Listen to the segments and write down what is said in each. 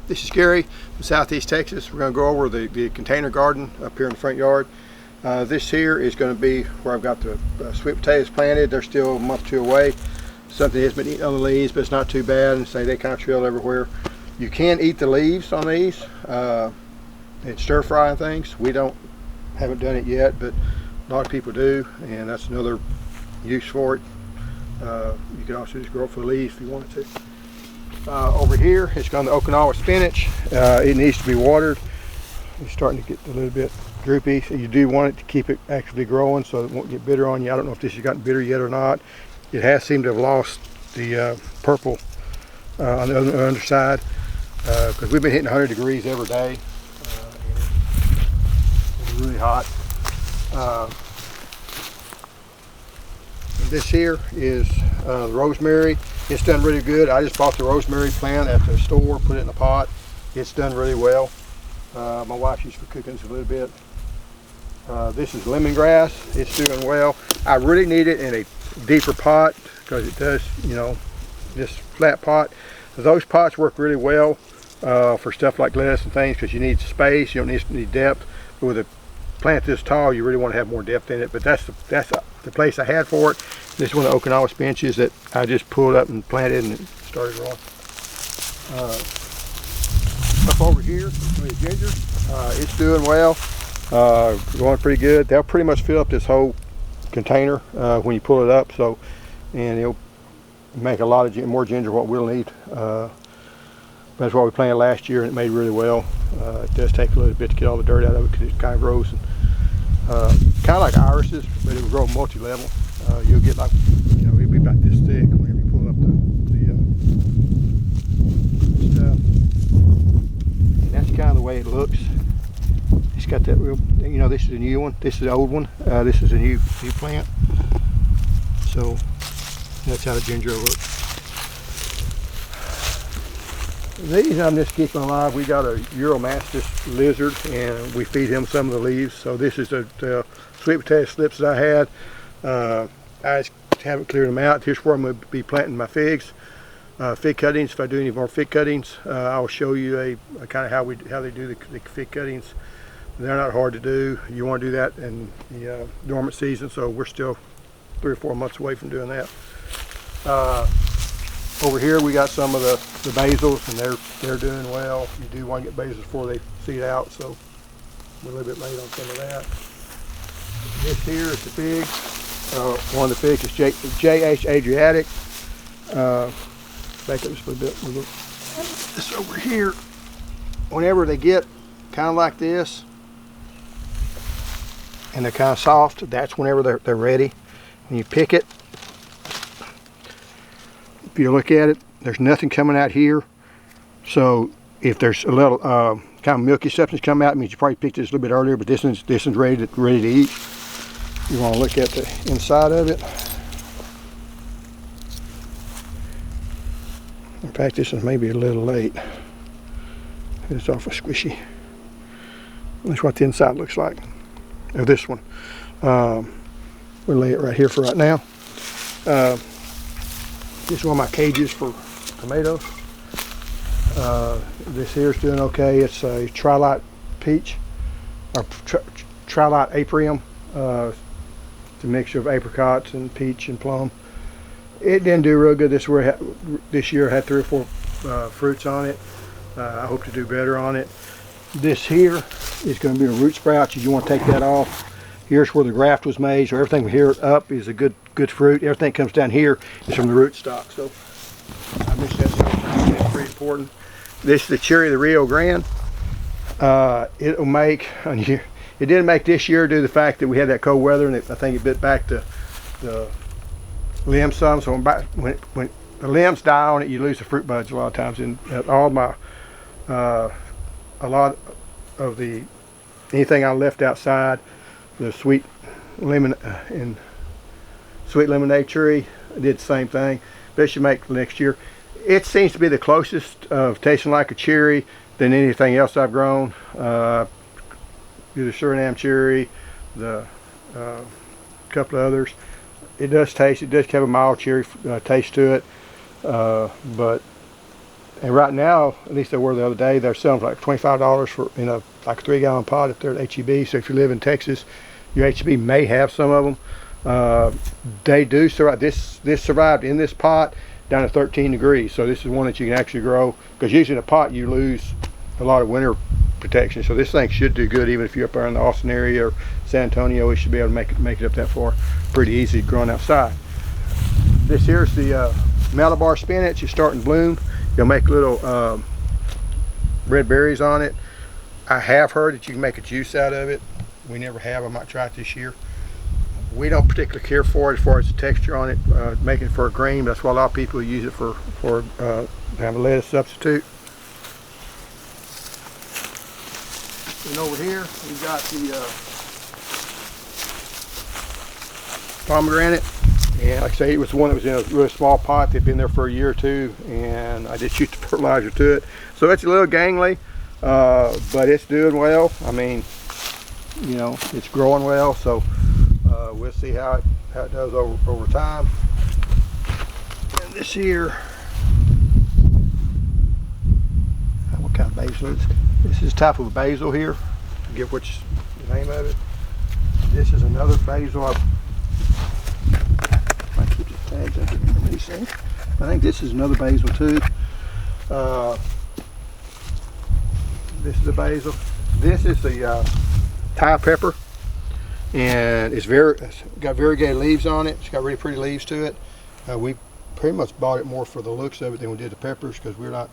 This is Gary from Southeast Texas. We're going to go over the container garden up here in the front yard. This here is going to be where I've got the sweet potatoes planted. They're still a month or two away. Something has been eating on the leaves, but it's not too bad, and say they kind of trail everywhere. You can eat the leaves on these and stir fry and things. We haven't done it yet, but a lot of people do, and that's another use for it. You can also just grow it for the leaves if you wanted to. Over here, it's got the Okinawa spinach. It needs to be watered. It's starting to get a little bit droopy, so you do want it to keep it actively growing so it won't get bitter on you. I don't know if this has gotten bitter yet or not. It has seemed to have lost the purple on the underside because we've been hitting 100 degrees every day. It's really hot. This here is the rosemary. It's done really good. I just bought the rosemary plant at the store, put it in a pot. It's done really well. My wife used for cooking this a little bit. This is lemongrass. It's doing well. I really need it in a deeper pot because it does, you know, this flat pot. Those pots work really well for stuff like lettuce and things because you need space. You don't need depth. But with a plant this tall, you really want to have more depth in it. But that's the place I had for it. This is one of the Okinawa spinaches that I just pulled up and planted and it started growing. Up over here, the ginger, it's doing well, going pretty good. They'll pretty much fill up this whole container when you pull it up. So, and it'll make a lot of more ginger what we'll need. That's what we planted last year and it made really well. It does take a little bit to get all the dirt out of it because it kind of grows. Kind of like irises, but it will grow multi-level. You'll get like, you know, it'll be about this thick whenever you pull up the stuff. And that's kind of the way it looks. It's got that real, you know, this is a new one. This is the old one. This is a new plant. So that's how the ginger looks. These I'm just keeping alive. We got a Euromastis lizard and we feed him some of the leaves. So this is the sweet potato slips that I had. I just haven't cleared them out. Here's where I'm going to be planting my figs. Fig cuttings. If I do any more fig cuttings, I'll show you a kind of how they do the fig cuttings. They're not hard to do. You want to do that in the dormant season, so we're still 3 or 4 months away from doing that. Over here we got some of the basils, and they're doing well. You do want to get basils before they seed out, so we're a little bit late on some of that. This here is the fig. One of the figs is JH Adriatic. Back up just a little bit. This over here, whenever they get kind of like this, and they're kind of soft, that's whenever they're ready. When you pick it, if you look at it, there's nothing coming out here. So if there's a little kind of milky substance come out, it means you probably picked this a little bit earlier, but this one's ready to eat. You want to look at the inside of it. In fact, this is maybe a little late. It's awful squishy. That's what the inside looks like of this one. We'll lay it right here for right now. This is one of my cages for tomatoes. This here is doing okay. It's a Trilite peach, or Trilite aprium. It's a mixture of apricots and peach and plum. It didn't do real good this year. Had 3 or 4 fruits on it. I hope to do better on it. This here is going to be a root sprout. You want to take that off. Here's where the graft was made, so everything here up is a good fruit. Everything comes down here is from the root stock. So I missed that sometimes. It's pretty important. This is the cherry of the Rio Grande. It'll make a year. It didn't make this year due to the fact that we had that cold weather, and I think it bit back the limbs some. So when the limbs die on it, you lose the fruit buds a lot of times. And a lot of anything I left outside, the sweet lemon and sweet lemonade tree, did the same thing. But it should make next year. It seems to be the closest of tasting like a cherry than anything else I've grown. The Suriname cherry, the couple of others. It does have a mild cherry taste to it, but And right now, at least they were the other day, they're selling for like $25 for like a 3-gallon pot if they're at HEB. So if you live in Texas, your HEB may have some of them. They do survive. This survived in this pot down to 13 degrees. So this is one that you can actually grow, because usually in a pot you lose a lot of winter protection. So this thing should do good even if you're up there in the Austin area or San Antonio. We should be able to make it up that far pretty easy growing outside. This here's the Malabar spinach. It's starting to bloom. You'll make little red berries on it. I have heard that you can make a juice out of it. We never have. I might try it this year. We don't particularly care for it as far as the texture on it, making it for a green. That's why a lot of people use it for have a lettuce substitute. And over here we got the pomegranate. And like I say, it was the one that was in a really small pot. They'd been there for a year or two, and I did shoot the fertilizer to it. So it's a little gangly, but it's doing well. I mean, you know, it's growing well. So we'll see how it does over time. And this here, what kind of basil is? This is type of basil here. I forget which the name of it. This is another basil. I think this is another basil too. This is the basil. This is the Thai pepper, and it's got variegated leaves on it. It's got really pretty leaves to it. We pretty much bought it more for the looks of it than we did the peppers, because we're not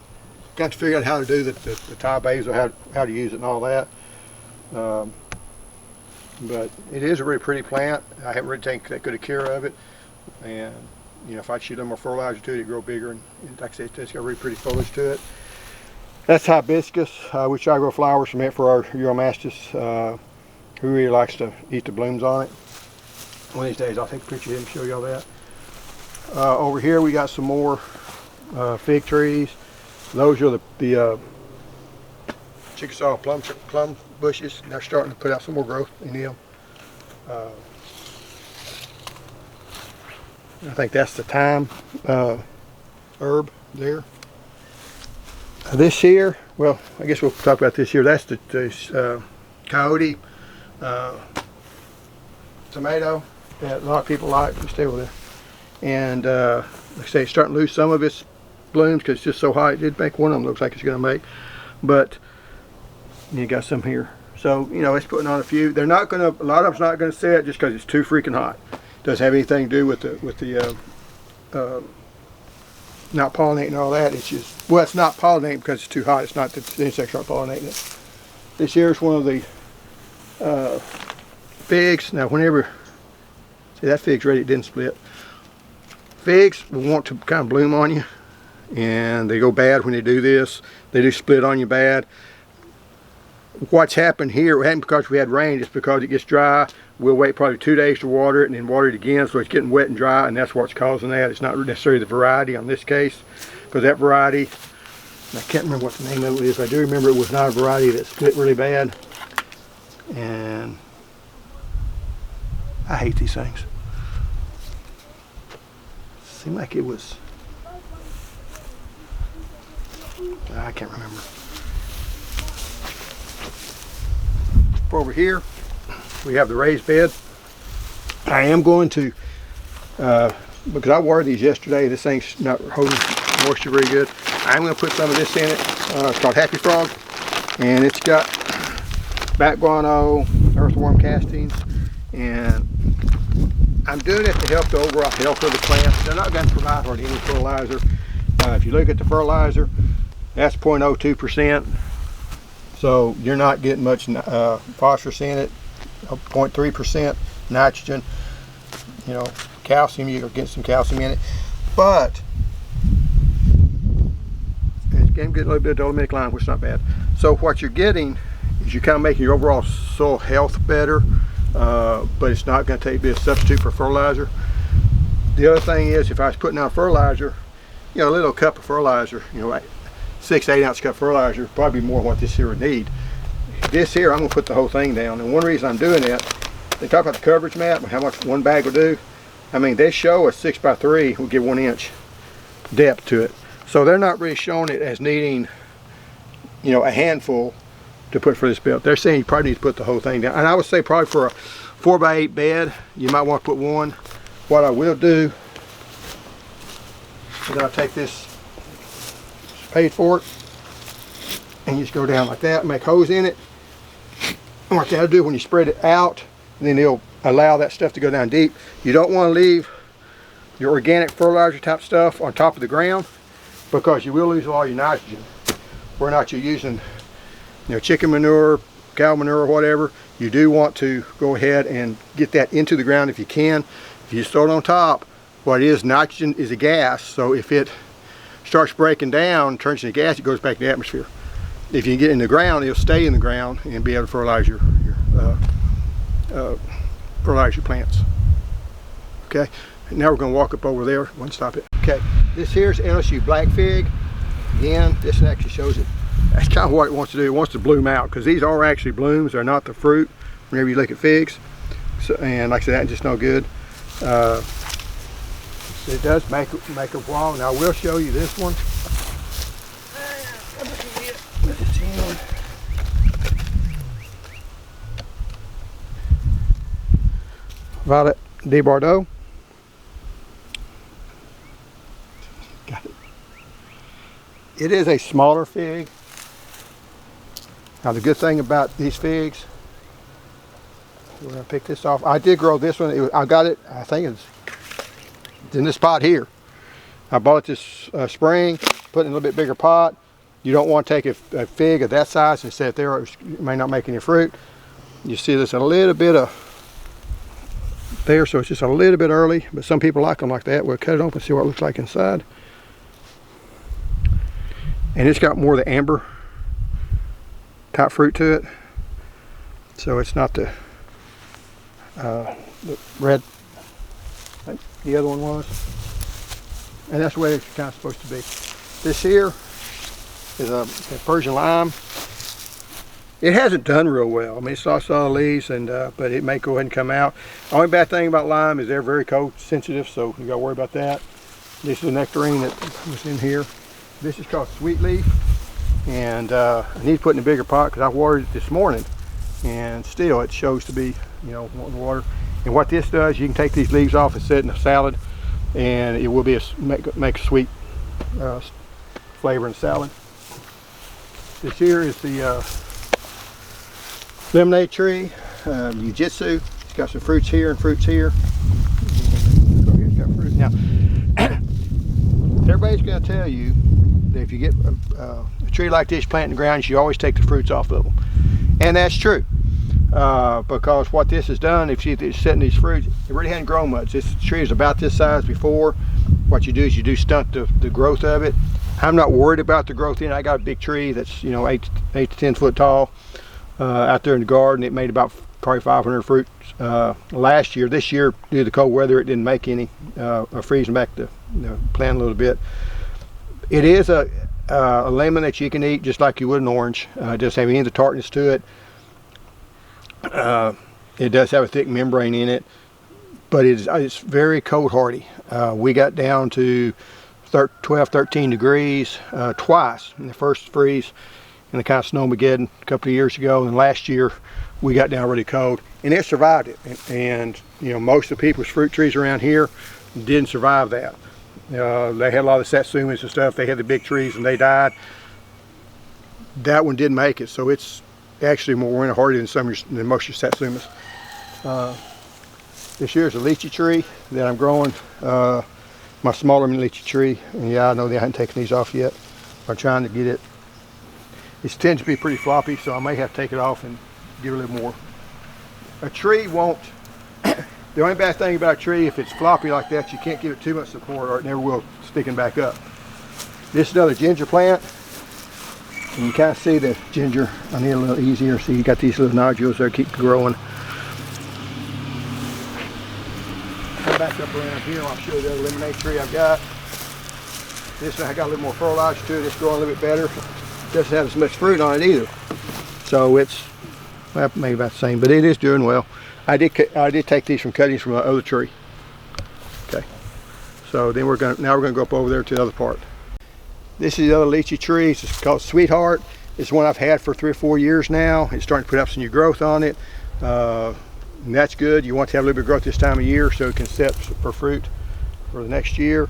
got to figure out how to do the Thai basil, how to use it and all that. But it is a really pretty plant. I haven't really taken that good care of it, and you know, if I shoot a little more fertilizer to it, it'd grow bigger. And like I said, it's got really pretty foliage to it. That's hibiscus. We try to grow flowers from it for our Euromastis, who really likes to eat the blooms on it. One of these days I'll take a picture of him and show y'all that. Over here we got some more fig trees. Those are the Chickasaw plum bushes. They're starting to put out some more growth in them. I think that's the thyme herb there. This here, well, I guess we'll talk about this here. That's the coyote tomato that a lot of people like. Just stay with it. And like I say, it's starting to lose some of its blooms because it's just so high. It did make one of them looks like it's going to make, but you got some here. So you know, it's putting on a few. They're not going to. A lot of them's not going to set just because it's too freaking hot. Doesn't have anything to do with the not pollinating and all that. It's just, well, it's not pollinating because it's too hot. It's not that the insects aren't pollinating it. This here is one of the figs. Now whenever, see that fig's ready, it didn't split. Figs will want to kind of bloom on you, and they go bad when they do this. They do split on you bad. What's happened here, it happened because we had rain. It's because it gets dry. We'll wait probably 2 days to water it and then water it again, so it's getting wet and dry, and that's what's causing that. It's not necessarily the variety on this case, because that variety, I can't remember what the name of it is. I do remember it was not a variety that split really bad, and I hate these things. Seemed like it was, I can't remember. Over here we have the raised bed. I am going to because I watered these yesterday, this thing's not holding moisture very good. I'm going to put some of this in it. It's called Happy Frog, and it's got bat guano, earthworm castings, and I'm doing it to help the overall health of the plants. They're not going to provide hardly any fertilizer. If you look at the fertilizer, that's 0.02%. So you're not getting much phosphorus in it, 0.3% nitrogen, you know, calcium, you're getting some calcium in it. But it's getting a little bit of dolomitic lime, which is not bad. So what you're getting is you're kind of making your overall soil health better, but it's not going to be a substitute for fertilizer. The other thing is, if I was putting out fertilizer, you know, a little cup of fertilizer, you know, like 6-8 ounce cup of fertilizer, probably more what this here would need. This here, I'm going to put the whole thing down, and one reason I'm doing that, they talk about the coverage map and how much one bag will do. I mean, they show a 6x3 will give 1 inch depth to it. So they're not really showing it as needing, you know, a handful to put for this belt. They're saying you probably need to put the whole thing down. And I would say probably for a 4x8 bed, you might want to put one. What I will do is I'll take this, paid for it, and you just go down like that, make holes in it. And what that'll do when you spread it out, then it'll allow that stuff to go down deep. You don't want to leave your organic fertilizer type stuff on top of the ground, because you will lose all your nitrogen. Where not you're using, you know, chicken manure, cow manure, or whatever, you do want to go ahead and get that into the ground if you can. If you throw it on top, what it is, nitrogen is a gas, so if it starts breaking down, turns into gas, it goes back to the atmosphere. If you can get it in the ground, it'll stay in the ground and be able to fertilize your plants. Okay, now we're going to walk up over there. One, stop it. Okay, this here's LSU black fig. Again, this actually shows it. That's kind of what it wants to do. It wants to bloom out, because these are actually blooms. They're not the fruit whenever you look at figs. So, and like I said, that's just no good. It does make a while. Now I will show you this one. Violet de Bordeaux. Got it. It is a smaller fig. Now the good thing about these figs, we're going to pick this off. I did grow this one. I got it, I think it's in this pot here. I bought it this spring, put it in a little bit bigger pot. You don't want to take a fig of that size and set it there. It may not make any fruit. You see there's a little bit of there, so it's just a little bit early, but some people like them like that. We'll cut it open and see what it looks like inside. And it's got more of the amber type fruit to it, so it's not the red like the other one was. And that's the way it's kind of supposed to be. This here is a Persian lime. It hasn't done real well. I mean, it's lost all the leaves, and but it may go ahead and come out. The only bad thing about lime is they're very cold sensitive, so you got to worry about that. This is a nectarine that was in here. This is called sweet leaf, and I need to put in a bigger pot because I watered it this morning, and still it shows to be, you know, wanting water. And what this does, you can take these leaves off and set in a salad, and it will be make a sweet flavor in salad. This here is the lemonade tree, Jiu-Jitsu. It's got some fruits here and fruits here. It's got fruit. Now, everybody's going to tell you that if you get a tree like this planted in the ground, you should always take the fruits off of them. And that's true. Because what this has done, if it's setting these fruits, it really hadn't grown much. This tree is about this size before. What you do is you do stunt the growth of it. I'm not worried about the growth in it. I got a big tree that's, you know, 8 to 10 foot tall out there in the garden. It made about probably 500 fruits last year. This year, due to the cold weather, it didn't make any. Freezing back the plant a little bit. It is a lemon that you can eat just like you would an orange. It doesn't have any of the tartness to it. It does have a thick membrane in it, but it's very cold hardy. We got down to 12, 13 degrees twice in the first freeze in the kind of snowmageddon a couple of years ago, and last year we got down really cold, and it survived it. And you know, most of the people's fruit trees around here didn't survive that. They had a lot of satsumas and stuff. They had the big trees and they died. That one didn't make it, so it's actually more winter hardy than most of your satsumas. This here is a lychee tree that I'm growing. My smaller lychee tree, and yeah, I know they haven't taken these off yet. I'm trying to get it. It tends to be pretty floppy, so I may have to take it off and give it a little more. A tree won't, the only bad thing about a tree, if it's floppy like that, you can't give it too much support or it never will sticking back up. This is another ginger plant, and you kind of see the ginger. I need a little easier. See, you got these little nodules there, keep growing. Come back up around here, I'll show you the other lemonade tree I've got. This one I got a little more fertilizer to it. It's growing a little bit better. Doesn't have as much fruit on it either, so it's, well, maybe about the same, but it is doing well. I did take these from cuttings from my other tree. Okay, so then now we're gonna go up over there to the other part. This is the other lychee tree. It's called Sweetheart. It's one I've had for 3 or 4 years now. It's starting to put up some new growth on it. And that's good. You want to have a little bit of growth this time of year so it can set for fruit for the next year.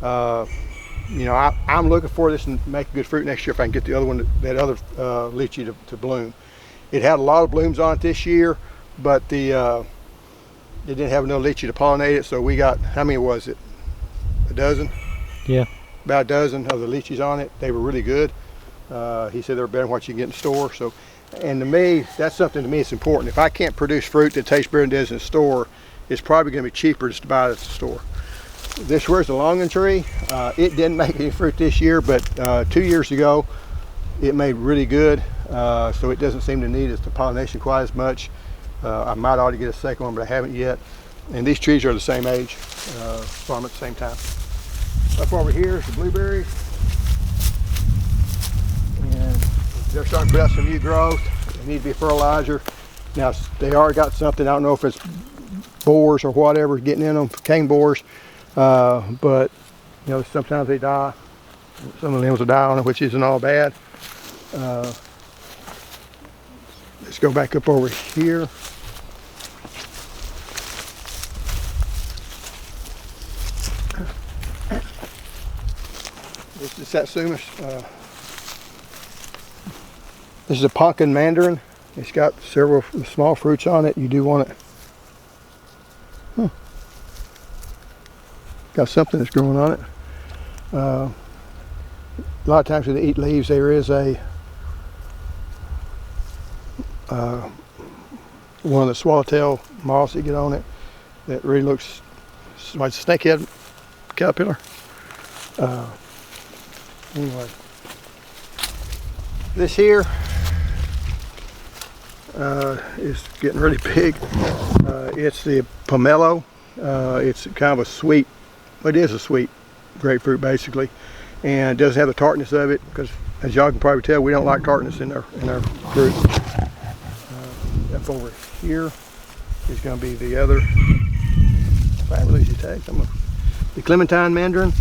You know, I'm looking for this and make good fruit next year if I can get the other one, that other lychee to bloom. It had a lot of blooms on it this year, but it didn't have no lychee to pollinate it, so we got, how many was it? A dozen? Yeah. About a dozen of the lychees on it. They were really good. He said they were better than what you can get in the store. So, and to me, that's something to me that's important. If I can't produce fruit that tastes better than it does in the store, it's probably going to be cheaper just to buy it at the store. This here's the Longan tree. It didn't make any fruit this year, but 2 years ago, it made really good. So it doesn't seem to need the pollination quite as much. I might ought to get a second one, but I haven't yet. And these trees are the same age, farm at the same time. Up over here is the blueberries. And they're starting to put out some new growth. They need to be fertilizer. Now, they already got something, I don't know if it's borers or whatever getting in them, cane borers. But, you know, sometimes they die. Some of the limbs will die on it, which isn't all bad. Let's go back up over here. This is Satsuma. This is a pumpkin mandarin. It's got several small fruits on it. You do want it. Got something that's growing on it. A lot of times when they eat leaves, there is a one of the swallowtail moths that get on it that really looks like a snakehead caterpillar. Anyway, this here is getting really big. It's the pomelo. It's kind of a sweet, it is a sweet grapefruit basically, and it doesn't have the tartness of it because, as y'all can probably tell, we don't like tartness in our fruit. Up over here is going to be the other. If I ever lose your tag, the clementine mandarin.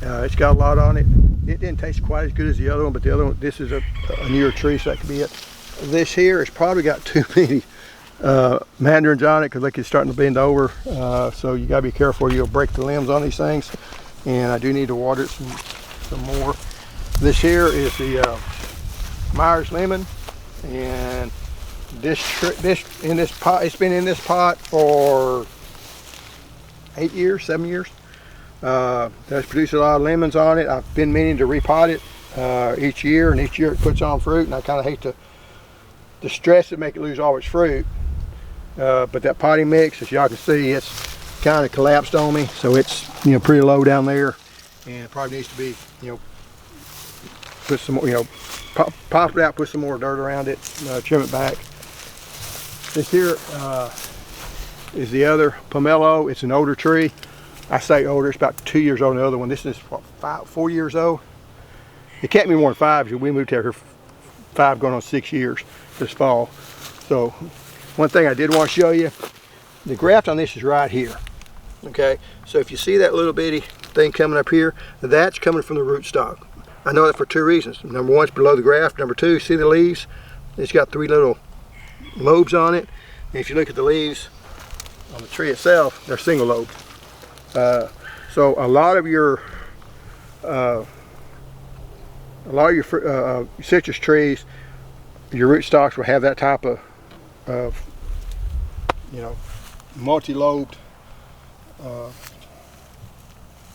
It's got a lot on it. It didn't taste quite as good as the other one, but the other one, this is a newer tree, so that could be it. This here has probably got too many mandarins on it because look, it's starting to bend over. So you got to be careful, you'll break the limbs on these things. And I do need to water it some more. This here is the Myers lemon, and this in this pot, it's been in this pot for 8 years, 7 years. That's produced a lot of lemons on it. I've been meaning to repot it each year, and each year it puts on fruit, and I kind of hate to stress it, make it lose all its fruit. But that potting mix, as y'all can see, it's kind of collapsed on me, so it's, you know, pretty low down there, and it probably needs to be, you know, put some more, you know, pop it out, put some more dirt around it, trim it back. This here is the other pomelo. It's an older tree. I say older, it's about 2 years old than the other one. This is what, 4 years old? It can't be more than 5 because we moved here 5 going on 6 years this fall. So one thing I did want to show you, the graft on this is right here. Okay, so if you see that little bitty thing coming up here, that's coming from the rootstock. I know that for 2 reasons. Number one, it's below the graft. Number two, see the leaves? It's got 3 little lobes on it. And if you look at the leaves on the tree itself, they're single lobed. So a lot of your citrus trees, your rootstocks will have that type of you know, multi-lobed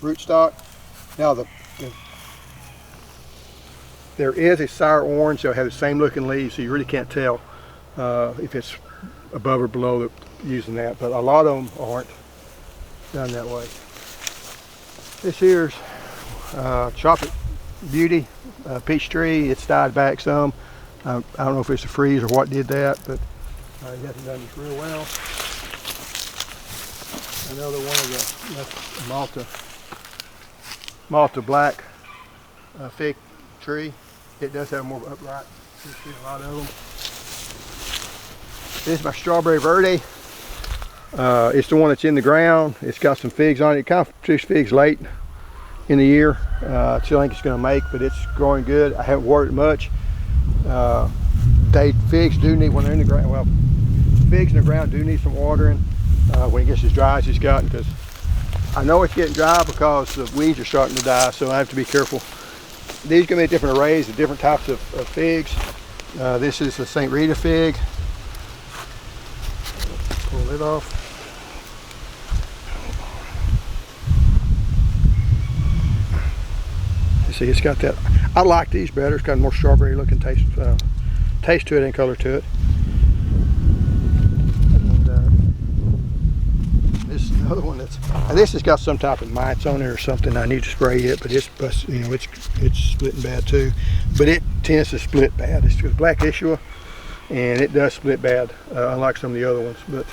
rootstock. Now there is a sour orange. They'll have the same looking leaves, so you really can't tell if it's above or below using that. But a lot of them aren't done that way. This here's Chocolate Beauty peach tree. It's died back some. I don't know if it's a freeze or what did that, but he hasn't done this real well. Another one of the Malta black fig tree. It does have more upright. You see a lot of them. This is my Strawberry Verde. It's the one that's in the ground. It's got some figs on it. It kind of produced figs late in the year. I still think it's going to make, but it's growing good. I haven't watered it much. Figs do need, when they're in the ground, well, figs in the ground do need some watering when it gets as dry as it's gotten, because I know it's getting dry because the weeds are starting to die, so I have to be careful. These are going to be different arrays of different types of figs. This is the St. Rita fig. Pull it off. You see, it's got that. I like these better. It's got more strawberry looking taste to it and color to it. This is another one that's. This has got some type of mites on it or something. I need to spray it, but it's splitting bad too. But it tends to split bad. It's black Ishua, and it does split bad, unlike some of the other ones. But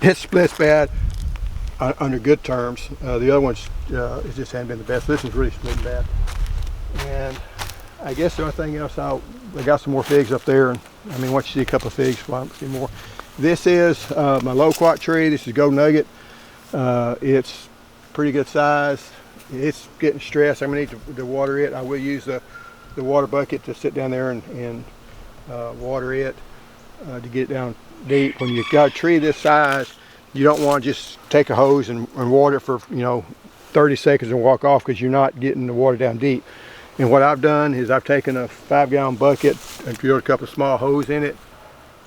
it splits bad under good terms. The other ones, it just hasn't been the best. This is really splitting bad. And I guess the only thing else, I got some more figs up there. And I mean, once you see a couple of figs, well, I'll see more. This is my loquat tree. This is Gold Nugget. It's pretty good size. It's getting stressed. I'm gonna need to water it. I will use the water bucket to sit down there and water it to get it down deep. When you've got a tree this size, you don't want to just take a hose and water it for 30 seconds and walk off, because you're not getting the water down deep. And what I've done is I've taken a 5-gallon bucket and filled a couple of small hose in it.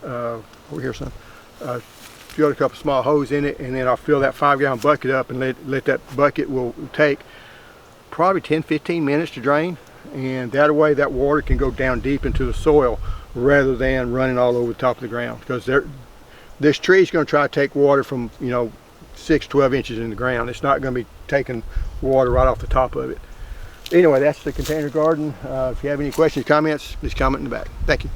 Over here, son. Filled a couple of small hose in it, and then I'll fill that 5-gallon bucket up and let that bucket will take probably 10-15 minutes to drain, and that way that water can go down deep into the soil rather than running all over the top of the ground, because this tree is going to try to take water from 6-12 inches in the ground. It's not going to be taking water right off the top of it. Anyway, that's the container garden. If you have any questions, comments, please comment in the back. Thank you.